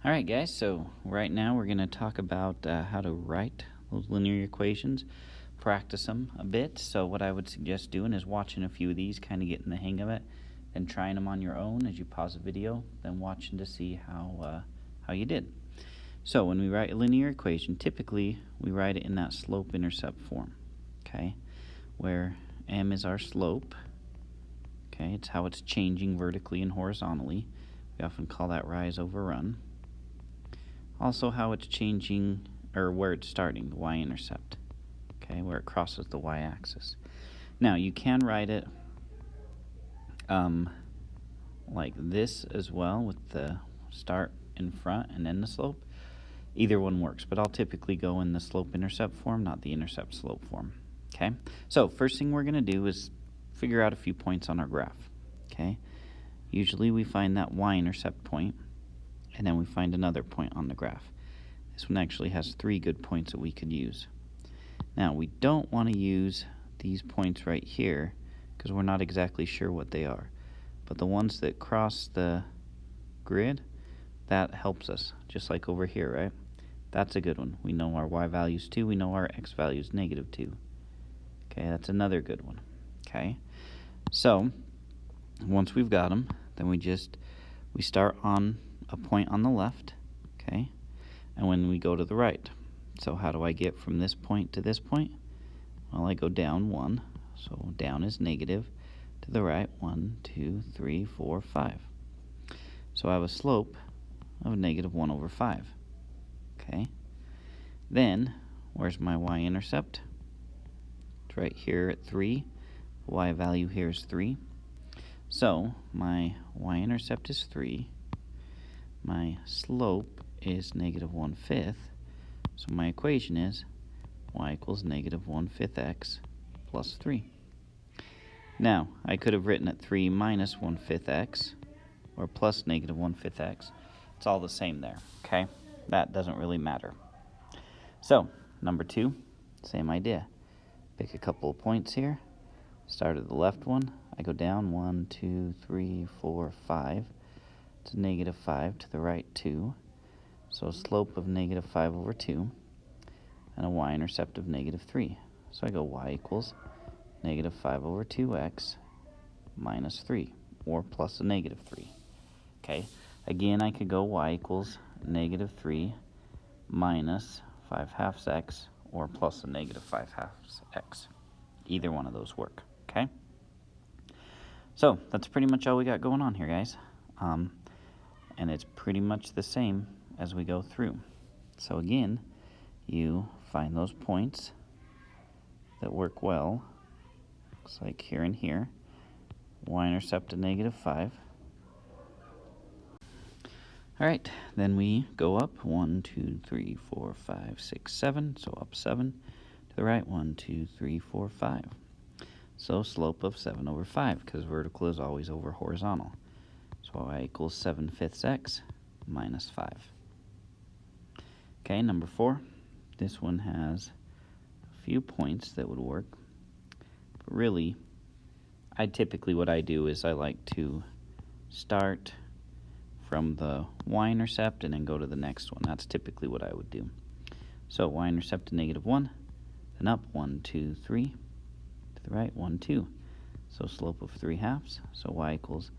All right, guys, so right now we're going to talk about how to write those linear equations, practice them a bit. So what I would suggest doing is watching a few of these, kind of getting the hang of it, then trying them on your own as you pause the video, then watching to see how you did. So when we write a linear equation, typically we write it in that slope-intercept form, okay, where m is our slope, okay, it's how it's changing vertically and horizontally. We often call that rise over run. Also how it's changing, or where it's starting, the y-intercept, okay, where it crosses the y-axis. Now, you can write it like this as well, with the start in front and then the slope. Either one works, but I'll typically go in the slope-intercept form, not the intercept-slope form, okay? So, first thing we're going to do is figure out a few points on our graph, okay? Usually we find that y-intercept point, and then we find another point on the graph. This one actually has 3 good points that we could use. Now, we don't want to use these points right here because we're not exactly sure what they are. But the ones that cross the grid, that helps us, just like over here, right? That's a good one. We know our y value is 2, we know our x value is -2. Okay, that's another good one. Okay, so once we've got them, then we start on a point on the left, okay, and when we go to the right. So how do I get from this point to this point? Well, I go down 1, so down is negative, to the right 1, 2, 3, 4, 5. So I have a slope of -1/5. Okay, then where's my y-intercept? It's right here at 3. The y value here is 3. So my y-intercept is 3. My slope is -1/5. So my equation is y equals -1/5 x plus 3. Now, I could have written it 3 minus 1/5 x, or plus -1/5 x. It's all the same there, okay? That doesn't really matter. So, number 2, same idea. Pick a couple of points here. Start at the left one. I go down 1, 2, 3, 4, 5. It's -5 to the right 2. So a slope of -5/2 and a y-intercept of -3. So I go y equals -5/2x minus 3, or plus a -3. Okay, again, I could go y equals -3 minus 5/2 x, or plus a -5/2 x. Either one of those work, okay? So that's pretty much all we got going on here, guys. And it's pretty much the same as we go through. So again, you find those points that work well. Looks like here and here. Y-intercept of -5. All right, then we go up 1, 2, 3, 4, 5, 6, 7. So up 7 to the right 1, 2, 3, 4, 5. So slope of 7/5, because vertical is always over horizontal. So y equals 7/5 x minus 5. Okay, number 4. This one has a few points that would work. But really, what I do is I like to start from the y-intercept and then go to the next one. That's typically what I would do. So y-intercept to -1, then up 1, 2, 3, to the right 1, 2. So slope of 3/2, so y equals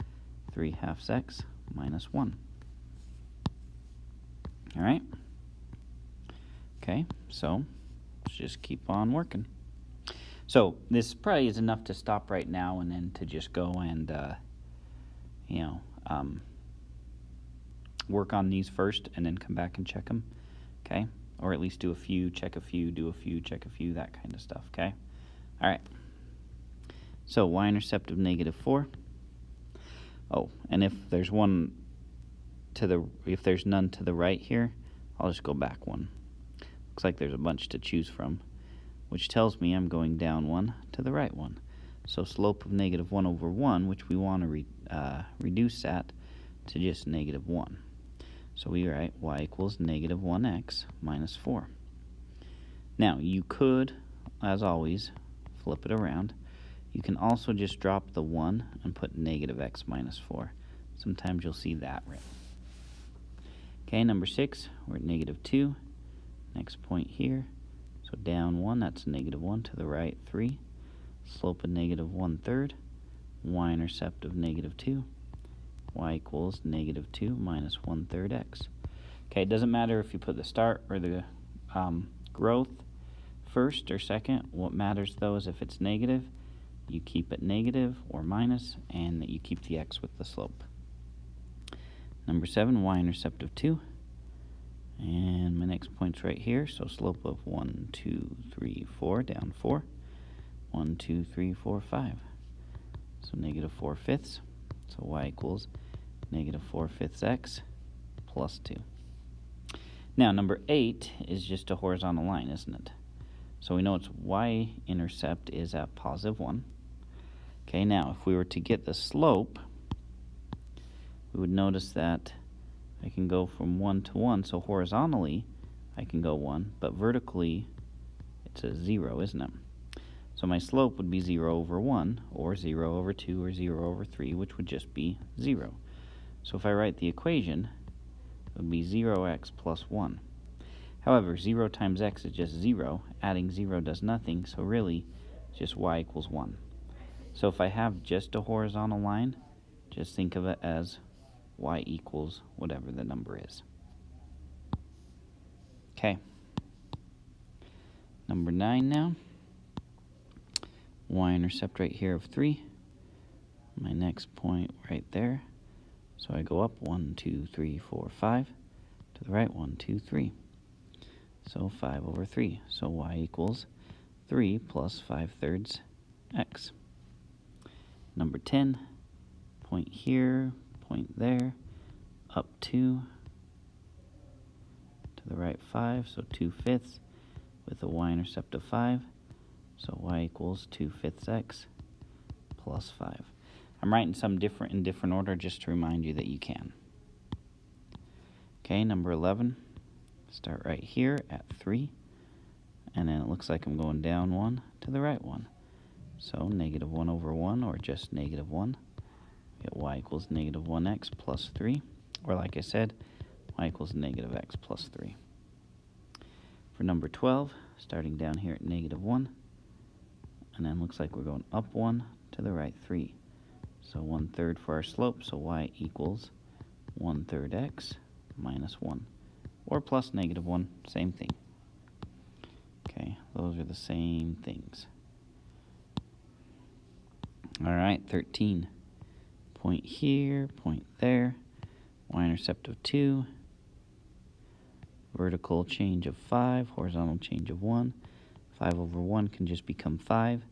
3/2 x minus 1. All right? Okay, so let's just keep on working. So this probably is enough to stop right now and then to just go and, work on these first and then come back and check them, okay? Or at least do a few, check a few, do a few, check a few, that kind of stuff, okay? All right. So y-intercept of -4. Oh, and if there's none to the right here, I'll just go back 1. Looks like there's a bunch to choose from, which tells me I'm going down 1 to the right 1. So slope of -1/1, which we want to reduce that to just -1. So we write y equals -1x minus 4. Now, you could, as always, flip it around. You can also just drop the 1 and put -x minus 4. Sometimes you'll see that written. Okay, number 6, we're at negative 2. Next point here, so down 1, that's negative 1, to the right 3. Slope of negative 1/3, y-intercept of negative 2, y equals negative 2 minus 1/3 x. Okay, it doesn't matter if you put the start or the growth first or second. What matters though is if it's negative, you keep it negative or minus, and that you keep the x with the slope. Number 7, y-intercept of 2. And my next point's right here, so slope of 1, 2, 3, 4, down 4. 1, 2, 3, 4, 5. So negative 4/5. So y equals negative 4/5 x plus 2. Now, number 8 is just a horizontal line, isn't it? So we know its y-intercept is at positive 1. Okay, now if we were to get the slope, we would notice that I can go from 1 to 1. So horizontally, I can go 1, but vertically, it's a 0, isn't it? So my slope would be 0 over 1, or 0 over 2, or 0 over 3, which would just be 0. So if I write the equation, it would be 0x plus 1. However, 0 times x is just 0. Adding 0 does nothing, so really, it's just y equals 1. So if I have just a horizontal line, just think of it as y equals whatever the number is. Okay. Number 9 now. Y-intercept right here of 3. My next point right there. So I go up 1, 2, 3, 4, 5. To the right, 1, 2, 3. So 5 over 3. So y equals 3 plus 5/3 x. Number 10. Point here, point there, up 2, to the right 5, so 2/5 with a y-intercept of 5, so y equals 2/5 x plus 5. I'm writing some in different order just to remind you that you can. Okay, number 11, start right here at 3, and then it looks like I'm going down 1 to the right 1. So negative 1 over 1, or just negative 1. Get y equals negative 1x plus 3, or like I said, y equals negative x plus 3. For number 12, starting down here at negative 1, and then looks like we're going up 1 to the right 3. So 1/3 for our slope, so y equals 1/3 x minus 1, or plus negative 1, same thing. Okay, those are the same things. All right, 13. Point here, point there, y-intercept of 2, vertical change of 5, horizontal change of 1. 5 over 1 can just become 5,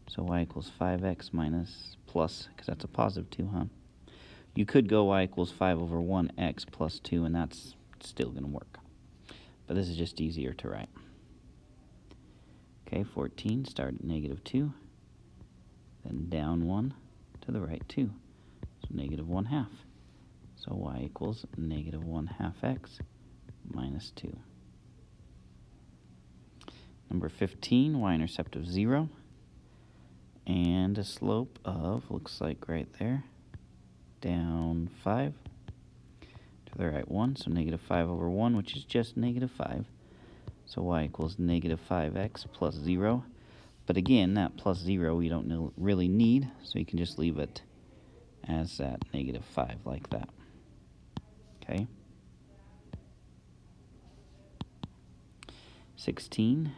so y equals 5x minus plus, because that's a positive 2, huh? You could go y equals 5 over 1x plus 2, and that's still going to work. But this is just easier to write. Okay, 14, start at negative 2, then down 1 to the right 2. So negative 1/2. So y equals negative 1/2 x minus 2. Number 15, y-intercept of 0. And a slope of, looks like right there, down 5. To the right 1, so negative 5 over 1, which is just negative 5. So y equals negative 5x plus 0. But again, that plus 0 we don't really need, so you can just leave it as that negative 5 like that. Okay. 16.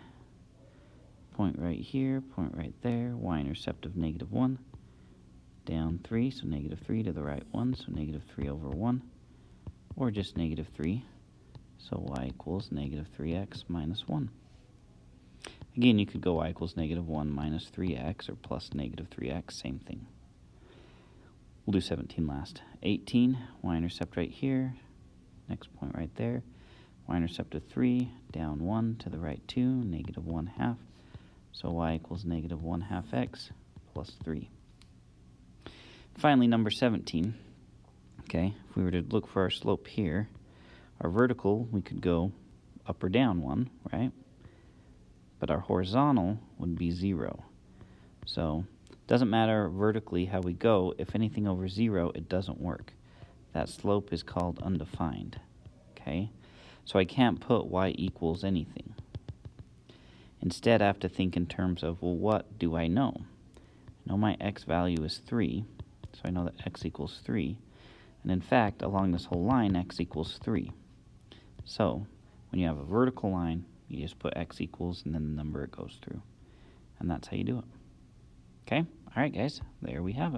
Point right here, point right there, y-intercept of negative 1. Down 3, so negative 3 to the right 1, so negative 3 over 1. Or just negative 3, so y equals negative 3x minus 1. Again, you could go y equals negative 1 minus 3x or plus negative 3x, same thing. We'll do 17 last. 18, y-intercept right here, next point right there. Y-intercept of 3, down 1 to the right 2, negative 1/2. So y equals negative 1/2 x plus 3. Finally, number 17. Okay, if we were to look for our slope here, our vertical, we could go up or down 1, right? But our horizontal would be 0. So it doesn't matter vertically how we go. If anything over 0, it doesn't work. That slope is called undefined. Okay. okay? So I can't put y equals anything. Instead, I have to think in terms of, well, what do I know? I know my x value is 3, so I know that x equals 3. And in fact, along this whole line, x equals 3. So when you have a vertical line, you just put x equals and then the number it goes through. And that's how you do it. Okay? All right, guys, there we have it.